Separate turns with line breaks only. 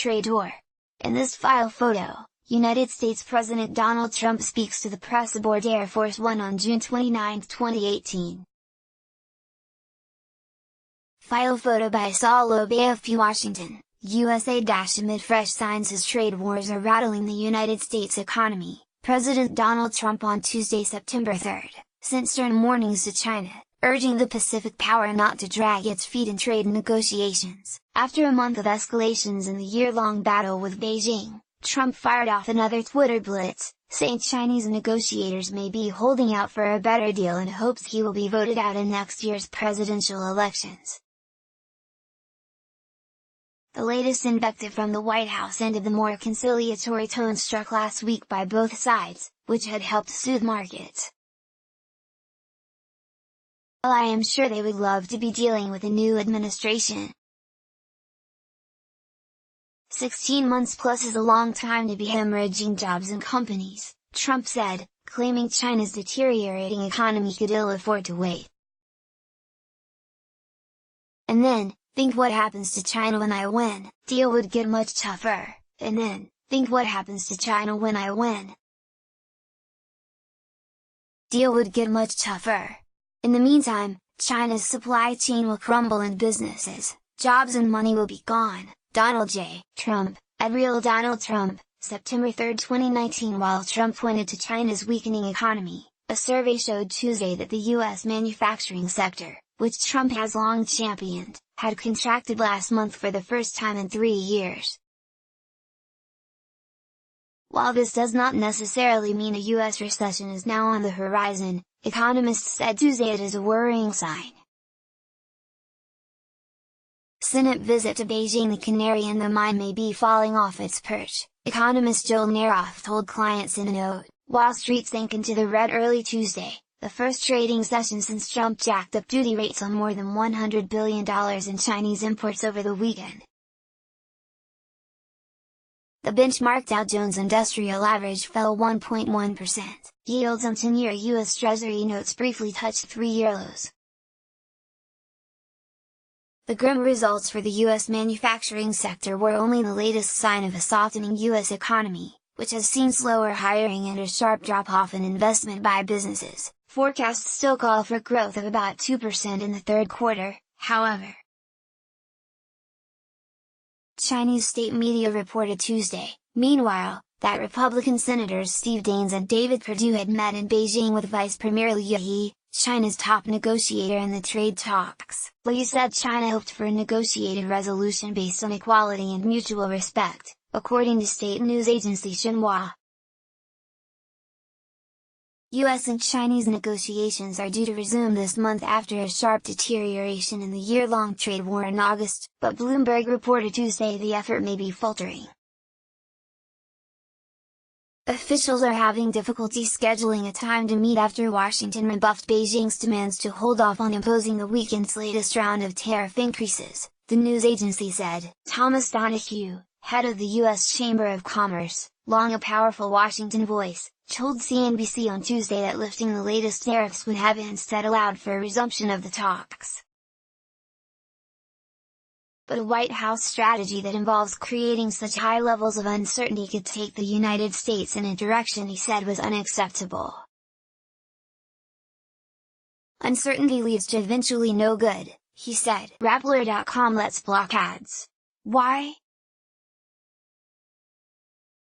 trade war. In this file photo, United States President Donald Trump speaks to the press aboard Air Force One on June 29, 2018. File photo by Saul Loeb, AFP Washington, USA. Amid fresh signs as trade wars are rattling the United States economy, President Donald Trump on Tuesday, September 3, sent stern warnings to China, urging the Pacific power not to drag its feet in trade negotiations. After a month of escalations in the year-long battle with Beijing, Trump fired off another Twitter blitz, saying Chinese negotiators may be holding out for a better deal in hopes he will be voted out in next year's presidential elections. The latest invective from the White House ended the more conciliatory tone struck last week by both sides, which had helped soothe markets. "Well, I am sure they would love to be dealing with a new administration. 16 months plus is a long time to be hemorrhaging jobs and companies," Trump said, claiming China's deteriorating economy could ill afford to wait. And then, think what happens to China when I win, deal would get much tougher, and then, think what happens to China when I win. Deal would get much tougher. In the meantime, China's supply chain will crumble and businesses, jobs and money will be gone. Donald J. Trump, at Real Donald Trump, September 3, 2019. While Trump pointed to China's weakening economy, a survey showed Tuesday that the U.S. manufacturing sector, which Trump has long championed, had contracted last month for the first time in 3 years. While this does not necessarily mean a U.S. recession is now on the horizon, economists said Tuesday it is a worrying sign. Senate visit to Beijing. The canary in the mine may be falling off its perch, economist Joel Naroff told clients in a note. Wall Street sank into the red early Tuesday, the first trading session since Trump jacked up duty rates on more than $100 billion in Chinese imports over the weekend. The benchmark Dow Jones Industrial Average fell 1.1%, yields on 10-year U.S. Treasury notes briefly touched 3-year lows. The grim results for the U.S. manufacturing sector were only the latest sign of a softening U.S. economy, which has seen slower hiring and a sharp drop-off in investment by businesses. Forecasts still call for growth of about 2% in the third quarter, however. Chinese state media reported Tuesday, meanwhile, that Republican Senators Steve Daines and David Perdue had met in Beijing with Vice Premier Liu He, China's top negotiator in the trade talks. Liu said China hoped for a negotiated resolution based on equality and mutual respect, according to state news agency Xinhua. U.S. and Chinese negotiations are due to resume this month after a sharp deterioration in the year-long trade war in August, but Bloomberg reported Tuesday the effort may be faltering. Officials are having difficulty scheduling a time to meet after Washington rebuffed Beijing's demands to hold off on imposing the weekend's latest round of tariff increases, the news agency said. Thomas Donahue, head of the U.S. Chamber of Commerce, long a powerful Washington voice, told CNBC on Tuesday that lifting the latest tariffs would have instead allowed for a resumption of the talks. But a White House strategy that involves creating such high levels of uncertainty could take the United States in a direction he said was unacceptable. Uncertainty leads to eventually no good, he said. Rappler.com lets block ads. Why?